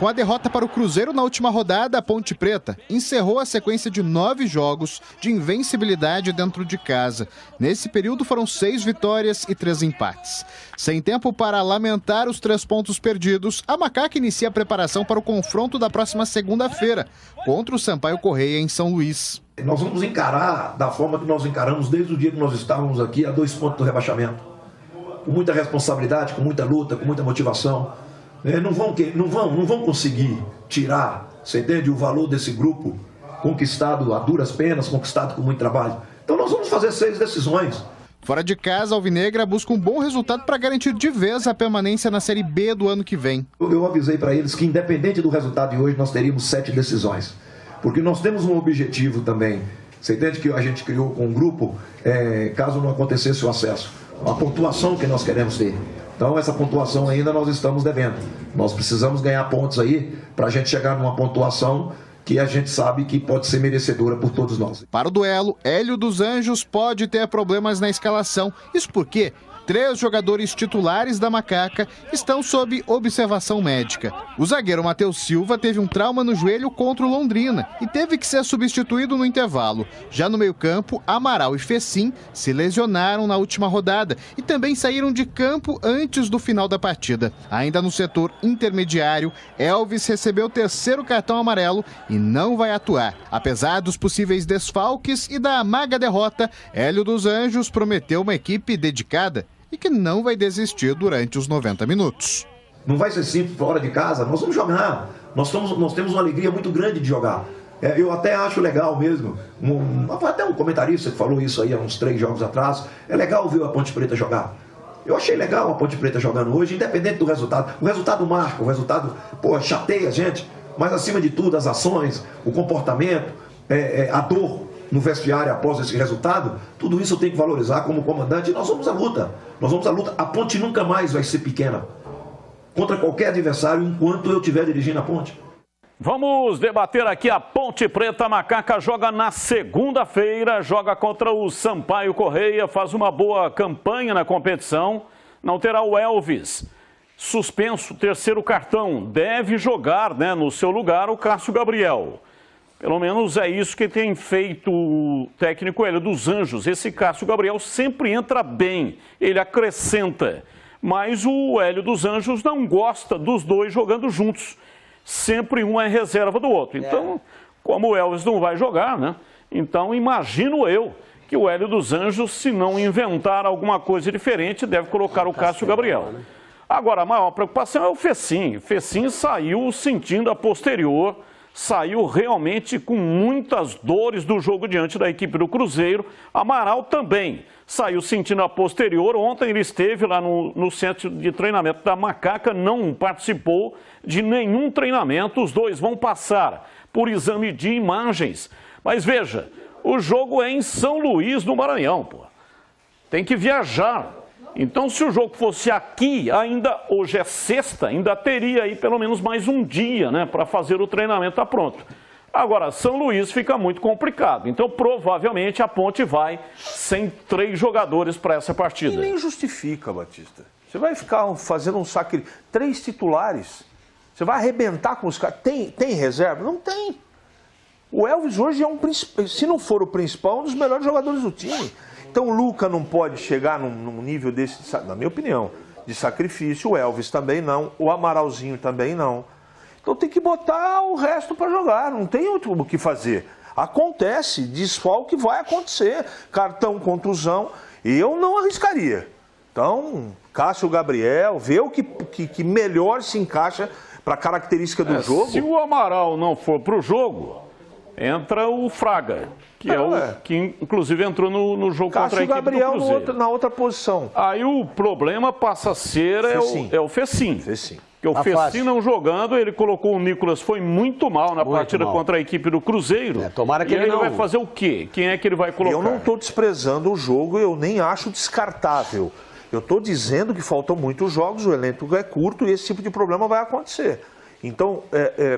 Com a derrota para o Cruzeiro na última rodada, a Ponte Preta encerrou a sequência de 9 jogos de invencibilidade dentro de casa. Nesse período foram 6 vitórias e 3 empates. Sem tempo para lamentar os 3 pontos perdidos, a Macaca inicia a preparação para o confronto da próxima segunda-feira contra o Sampaio Corrêa em São Luís. Nós vamos encarar da forma que nós encaramos desde o dia que nós estávamos aqui a 2 pontos do rebaixamento. Com muita responsabilidade, com muita luta, com muita motivação. Não vão conseguir tirar, você entende, o valor desse grupo conquistado a duras penas, conquistado com muito trabalho. Então nós vamos fazer 6 decisões. Fora de casa, a Alvinegra busca um bom resultado para garantir de vez a permanência na Série B do ano que vem. Eu avisei para eles que, independente do resultado de hoje, nós teríamos 7 decisões. Porque nós temos um objetivo também. Você entende que a gente criou com um grupo, caso não acontecesse o acesso. A pontuação que nós queremos ter. Então essa pontuação ainda nós estamos devendo. Nós precisamos ganhar pontos aí para a gente chegar numa pontuação que a gente sabe que pode ser merecedora por todos nós. Para o duelo, Hélio dos Anjos pode ter problemas na escalação. Isso porque 3 jogadores titulares da Macaca estão sob observação médica. O zagueiro Matheus Silva teve um trauma no joelho contra o Londrina e teve que ser substituído no intervalo. Já no meio-campo, Amaral e Fecim se lesionaram na última rodada e também saíram de campo antes do final da partida. Ainda no setor intermediário, Elvis recebeu o 3º cartão amarelo e não vai atuar. Apesar dos possíveis desfalques e da amarga derrota, Hélio dos Anjos prometeu uma equipe dedicada e que não vai desistir durante os 90 minutos. Não vai ser simples fora de casa, nós vamos jogar. Nós temos uma alegria muito grande de jogar. Eu até acho legal mesmo, até um comentarista que falou isso aí há uns 3 jogos atrás, é legal ver a Ponte Preta jogar. Eu achei legal a Ponte Preta jogando hoje, independente do resultado. O resultado marca, o resultado chateia a gente, mas acima de tudo as ações, o comportamento, a dor no vestiário após esse resultado, tudo isso eu tenho que valorizar como comandante e nós vamos à luta. Nós vamos à luta. A Ponte nunca mais vai ser pequena contra qualquer adversário enquanto eu estiver dirigindo a Ponte. Vamos debater aqui a Ponte Preta. A Macaca joga na segunda-feira, joga contra o Sampaio Corrêa, faz uma boa campanha na competição. Não terá o Elvis, suspenso, 3º cartão. Deve jogar, no seu lugar, o Cássio Gabriel. Pelo menos é isso que tem feito o técnico Hélio dos Anjos. Esse Cássio Gabriel sempre entra bem, ele acrescenta. Mas o Hélio dos Anjos não gosta dos 2 jogando juntos. Sempre um é reserva do outro. Então, como o Elvis não vai jogar, então imagino eu que o Hélio dos Anjos, se não inventar alguma coisa diferente, deve colocar o Cássio Gabriel. Agora, a maior preocupação é o Fecim. O Fecim saiu sentindo a posterior, saiu realmente com muitas dores do jogo diante da equipe do Cruzeiro. Amaral também saiu sentindo a posterior. Ontem ele esteve lá no centro de treinamento da Macaca, não participou de nenhum treinamento. Os 2 vão passar por exame de imagens. Mas veja, o jogo é em São Luís, no Maranhão, pô. Tem que viajar. Então, se o jogo fosse aqui, hoje é sexta, ainda teria aí pelo menos mais um dia, para fazer o treinamento, tá pronto. Agora, São Luís fica muito complicado. Então, provavelmente, a Ponte vai sem 3 jogadores para essa partida. E nem justifica, Batista. Você vai ficar fazendo um sacrifício. 3 titulares. Você vai arrebentar com os caras. Tem reserva? Não tem. O Elvis hoje é se não for o principal, um dos melhores jogadores do time. Então o Luca não pode chegar num nível desse, na minha opinião, de sacrifício. O Elvis também não. O Amaralzinho também não. Então tem que botar o resto para jogar. Não tem o que fazer. Acontece, desfalque vai acontecer. Cartão, contusão. Eu não arriscaria. Então, Cássio Gabriel, vê o que melhor se encaixa para a característica do jogo. Se o Amaral não for para o jogo, entra o Fraga, que inclusive entrou no jogo Cássio contra a equipe Gabriel do Cruzeiro. na outra posição. Aí o problema passa a ser o Fecim. Porque o Fecim não jogando, ele colocou o Nicolas, foi muito mal na partida contra a equipe do Cruzeiro. Tomara que ele não... vai fazer o quê? Quem é que ele vai colocar? Eu não estou desprezando o jogo, eu nem acho descartável. Eu estou dizendo que faltam muitos jogos, o elenco é curto e esse tipo de problema vai acontecer. Então,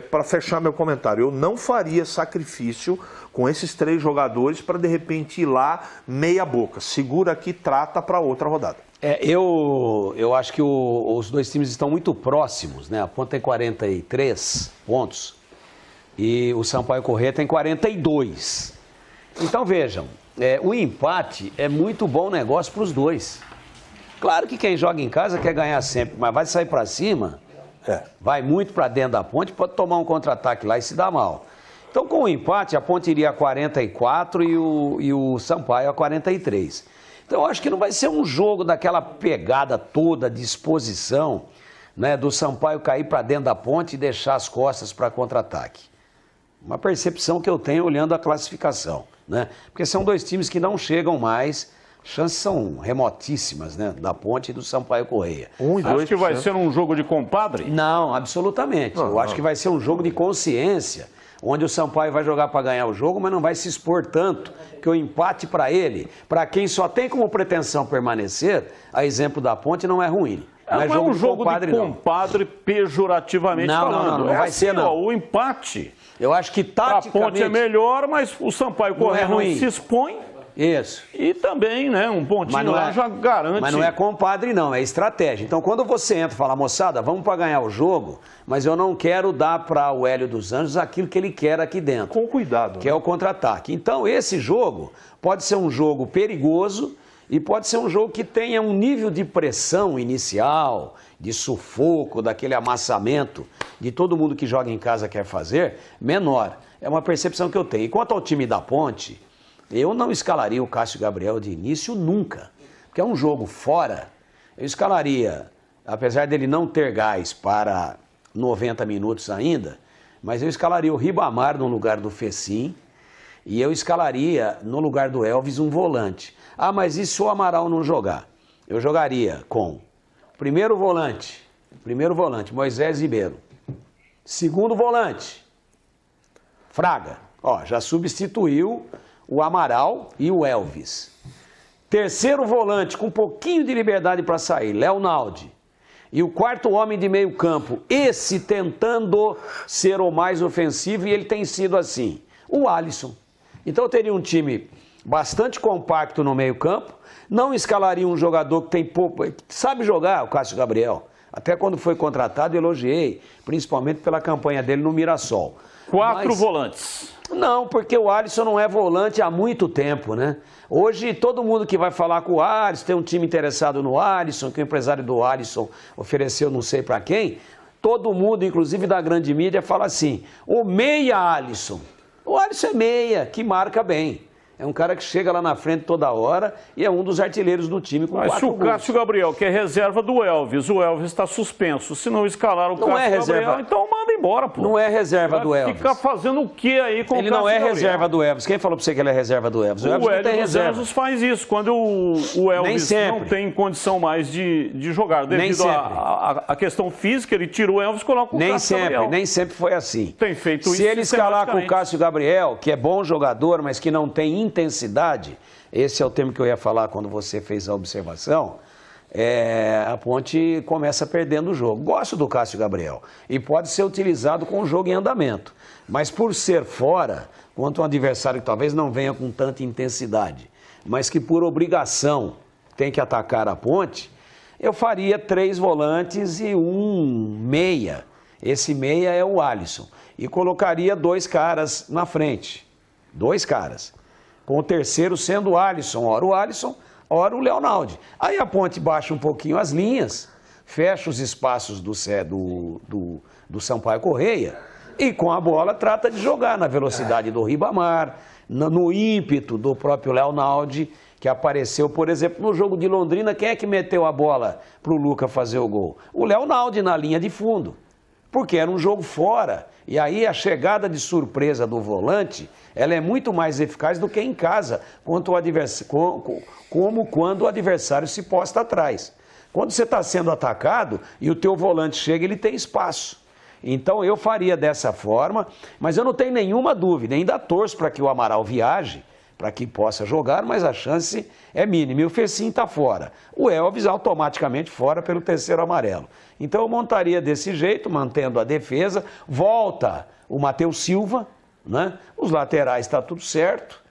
para fechar meu comentário, eu não faria sacrifício com esses 3 jogadores para, de repente, ir lá meia boca. Segura aqui, trata para outra rodada. Eu acho que os dois times estão muito próximos, né? A Ponte tem 43 pontos e o Sampaio Corrêa tem 42. Então vejam, o empate é muito bom negócio para os dois. Claro que quem joga em casa quer ganhar sempre, mas vai sair para cima, vai muito para dentro da Ponte, pode tomar um contra-ataque lá e se dar mal. Então com o empate a Ponte iria a 44 e o Sampaio a 43. Então, eu acho que não vai ser um jogo daquela pegada toda, disposição, né, do Sampaio cair para dentro da Ponte e deixar as costas para contra-ataque. Uma percepção que eu tenho olhando a classificação, né? Porque são dois times que não chegam mais, chances são remotíssimas, né, da Ponte e do Sampaio Corrêa. Acho que vai ser um jogo de compadre? Não, absolutamente. Eu acho que vai ser um jogo de consciência, onde o Sampaio vai jogar para ganhar o jogo, mas não vai se expor tanto, que o empate para ele, para quem só tem como pretensão permanecer, a exemplo da Ponte, não é ruim. Não é um jogo de compadre pejorativamente falando. Não vai ser, não. O empate. Eu acho que taticamente... A Ponte é melhor, mas o Sampaio Corrêa não se expõe. Isso. E também, né, um pontinho lá já garante. Mas não é compadre, não, é estratégia. Então, quando você entra e fala, moçada, vamos para ganhar o jogo, mas eu não quero dar para o Hélio dos Anjos aquilo que ele quer aqui dentro. Com cuidado. Que é o contra-ataque. Então, esse jogo pode ser um jogo perigoso e pode ser um jogo que tenha um nível de pressão inicial, de sufoco, daquele amassamento de todo mundo que joga em casa quer fazer, menor. É uma percepção que eu tenho. E quanto ao time da Ponte... Eu não escalaria o Cássio Gabriel de início nunca, porque é um jogo fora. Eu escalaria, apesar dele não ter gás para 90 minutos ainda, mas eu escalaria o Ribamar no lugar do Fecim e eu escalaria no lugar do Elvis um volante. Ah, mas e se o Amaral não jogar? Eu jogaria com primeiro volante, Moisés Ribeiro. Segundo volante, Fraga. Ó, já substituiu o Amaral e o Elvis. Terceiro volante, com um pouquinho de liberdade para sair, Leonaldi. E o quarto homem de meio campo, esse tentando ser o mais ofensivo, e ele tem sido assim, o Alisson. Então eu teria um time bastante compacto no meio campo, não escalaria um jogador que tem pouco, sabe jogar, o Cássio Gabriel. Até quando foi contratado, elogiei, principalmente pela campanha dele no Mirassol. Quatro volantes. Não, porque o Alisson não é volante há muito tempo, né? Hoje, todo mundo que vai falar com o Alisson, tem um time interessado no Alisson, que o empresário do Alisson ofereceu não sei para quem, todo mundo, inclusive da grande mídia, fala assim, o meia Alisson. O Alisson é meia, que marca bem. É um cara que chega lá na frente toda hora e é um dos artilheiros do time com 4 gols. Mas se o Cássio Gabriel, que é reserva do Elvis, o Elvis está suspenso. Se não escalar o Cássio Gabriel, então manda embora, pô. Não é reserva do Elvis. Fica fazendo o que aí com o Cássio Gabriel? Ele não é reserva do Elvis. Quem falou pra você que ele é reserva do Elvis? O Hélio dos Anjos faz isso. Quando o Elvis não tem condição mais de jogar devido à questão física, ele tira o Elvis e coloca o Cássio Gabriel. Nem sempre foi assim. Tem feito isso. Se ele escalar com o Cássio Gabriel, que é bom jogador, mas que não tem intensidade, esse é o termo que eu ia falar quando você fez a observação, a Ponte começa perdendo o jogo. Gosto do Cássio Gabriel e pode ser utilizado com o jogo em andamento, mas por ser fora, contra um adversário que talvez não venha com tanta intensidade, mas que por obrigação tem que atacar a Ponte, eu faria 3 volantes e um meia. Esse meia é o Alisson. E colocaria 2 caras na frente. 2 caras. Com o terceiro sendo o Alisson, ora o Leonaldi. Aí a Ponte baixa um pouquinho as linhas, fecha os espaços do Sampaio Corrêa e com a bola trata de jogar na velocidade do Ribamar, no ímpeto do próprio Leonaldi, que apareceu, por exemplo, no jogo de Londrina. Quem é que meteu a bola para o Luca fazer o gol? O Leonaldi na linha de fundo, porque era um jogo fora. E aí a chegada de surpresa do volante, ela é muito mais eficaz do que em casa, como quando o adversário se posta atrás. Quando você está sendo atacado e o teu volante chega, ele tem espaço. Então eu faria dessa forma, mas eu não tenho nenhuma dúvida, ainda torço para que o Amaral viaje, para que possa jogar, mas a chance é mínima. E o Fecim está fora. O Elvis automaticamente fora pelo terceiro amarelo. Então eu montaria desse jeito, mantendo a defesa. Volta o Matheus Silva, né? Os laterais está tudo certo,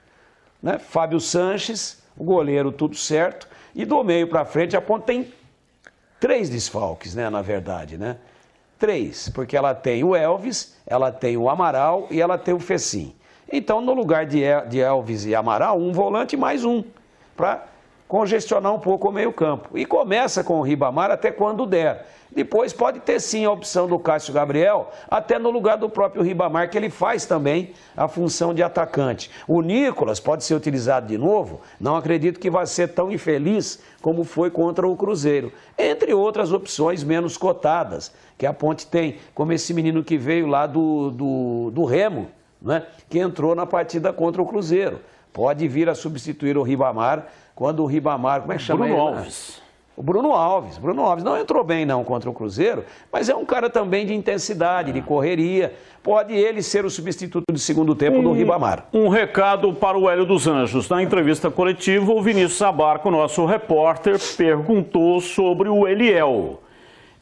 né? Fábio Sanches, o goleiro tudo certo. E do meio para frente a Ponte tem 3 desfalques, né, na verdade, né? 3, porque ela tem o Elvis, ela tem o Amaral e ela tem o Fecim. Então, no lugar de Elvis e Amaral, um volante mais um, para congestionar um pouco o meio-campo. E começa com o Ribamar até quando der. Depois pode ter sim a opção do Cássio Gabriel, até no lugar do próprio Ribamar, que ele faz também a função de atacante. O Nicolas pode ser utilizado de novo, não acredito que vai ser tão infeliz como foi contra o Cruzeiro. Entre outras opções menos cotadas, que a Ponte tem, como esse menino que veio lá do Remo, né, que entrou na partida contra o Cruzeiro. Pode vir a substituir o Ribamar, quando o Ribamar, como é que chama ele? Bruno Alves. O Bruno Alves não entrou bem não contra o Cruzeiro, mas é um cara também de intensidade, de correria. Pode ele ser o substituto de segundo tempo do Ribamar. Um recado para o Hélio dos Anjos. Na entrevista coletiva, o Vinícius Abarca, o nosso repórter, perguntou sobre o Eliel.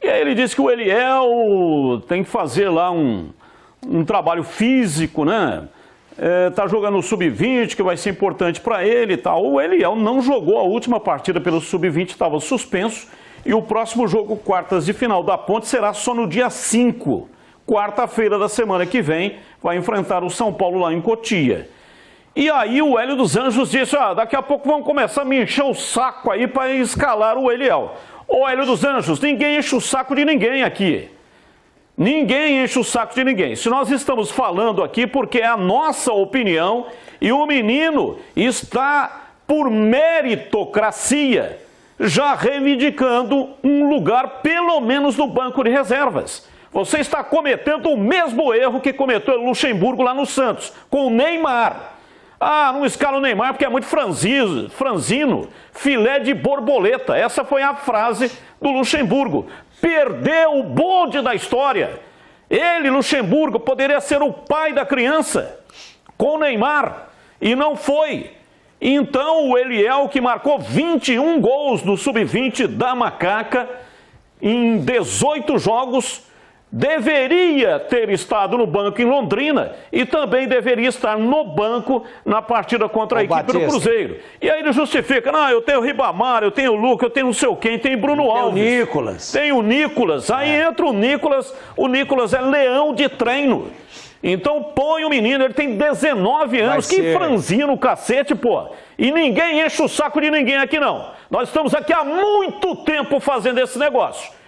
E aí ele disse que o Eliel tem que fazer lá um trabalho físico, né? Tá jogando o Sub-20, que vai ser importante para ele e tal. O Eliel não jogou a última partida pelo Sub-20, estava suspenso. E o próximo jogo, quartas de final da Ponte, será só no dia 5. Quarta-feira da semana que vem, vai enfrentar o São Paulo lá em Cotia. E aí o Hélio dos Anjos disse, daqui a pouco vão começar a me encher o saco aí para escalar o Eliel. Ô Hélio dos Anjos, ninguém enche o saco de ninguém aqui. Ninguém enche o saco de ninguém. Se nós estamos falando aqui porque é a nossa opinião e o menino está, por meritocracia, já reivindicando um lugar, pelo menos, no banco de reservas. Você está cometendo o mesmo erro que cometeu o Luxemburgo lá no Santos, com o Neymar. Não escala o Neymar porque é muito franzino, filé de borboleta. Essa foi a frase do Luxemburgo. Perdeu o bonde da história. Ele, Luxemburgo, poderia ser o pai da criança com o Neymar e não foi. Então o Eliel, que marcou 21 gols no Sub-20 da Macaca em 18 jogos, deveria ter estado no banco em Londrina e também deveria estar no banco na partida contra a equipe do Cruzeiro. E aí ele justifica, eu tenho o Ribamar, eu tenho o Luca, eu tenho não sei quem, tem Bruno Alves. Tem o Nicolas. Tem o Nicolas. Aí entra o Nicolas é leão de treino. Então põe o menino, ele tem 19 anos, que franzino, cacete, pô. E ninguém enche o saco de ninguém aqui não. Nós estamos aqui há muito tempo fazendo esse negócio.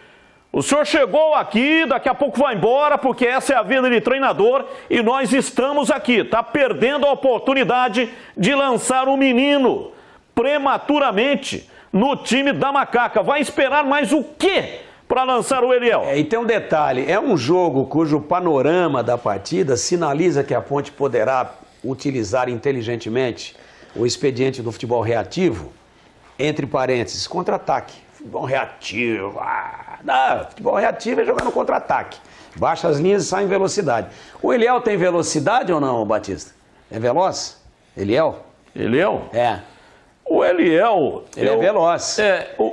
O senhor chegou aqui, daqui a pouco vai embora, porque essa é a vida de treinador e nós estamos aqui. Está perdendo a oportunidade de lançar o menino prematuramente no time da Macaca. Vai esperar mais o quê para lançar o Eliel? E tem um detalhe, é um jogo cujo panorama da partida sinaliza que a Ponte poderá utilizar inteligentemente o expediente do futebol reativo, entre parênteses, contra-ataque. Futebol reativo, futebol reativo é jogar no contra-ataque. Baixa as linhas e sai em velocidade. O Eliel tem velocidade ou não, Batista? É veloz? Eliel? Eliel? É. O Eliel... Ele é veloz.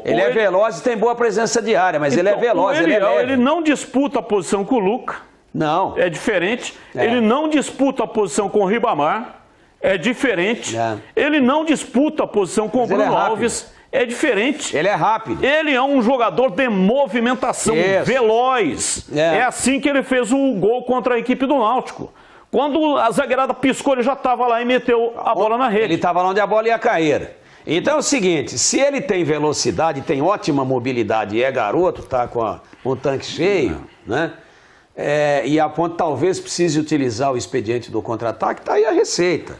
Ele é veloz e tem boa presença de área, mas então, ele é veloz, o Eliel, ele é leve. ele não disputa a posição com o Luca. Não. É diferente. Ele não disputa a posição com o Ribamar. É diferente. Ele não disputa a posição com o Bruno Alves. É diferente. Ele é rápido. Ele é um jogador de movimentação, veloz. É assim que ele fez o gol contra a equipe do Náutico. Quando a zagueirada piscou, ele já estava lá e meteu a bola na rede. Ele estava lá onde a bola ia cair. Então é o seguinte, se ele tem velocidade, tem ótima mobilidade e é garoto, tá com o tanque cheio, né? E a Ponte talvez precise utilizar o expediente do contra-ataque, tá aí a receita.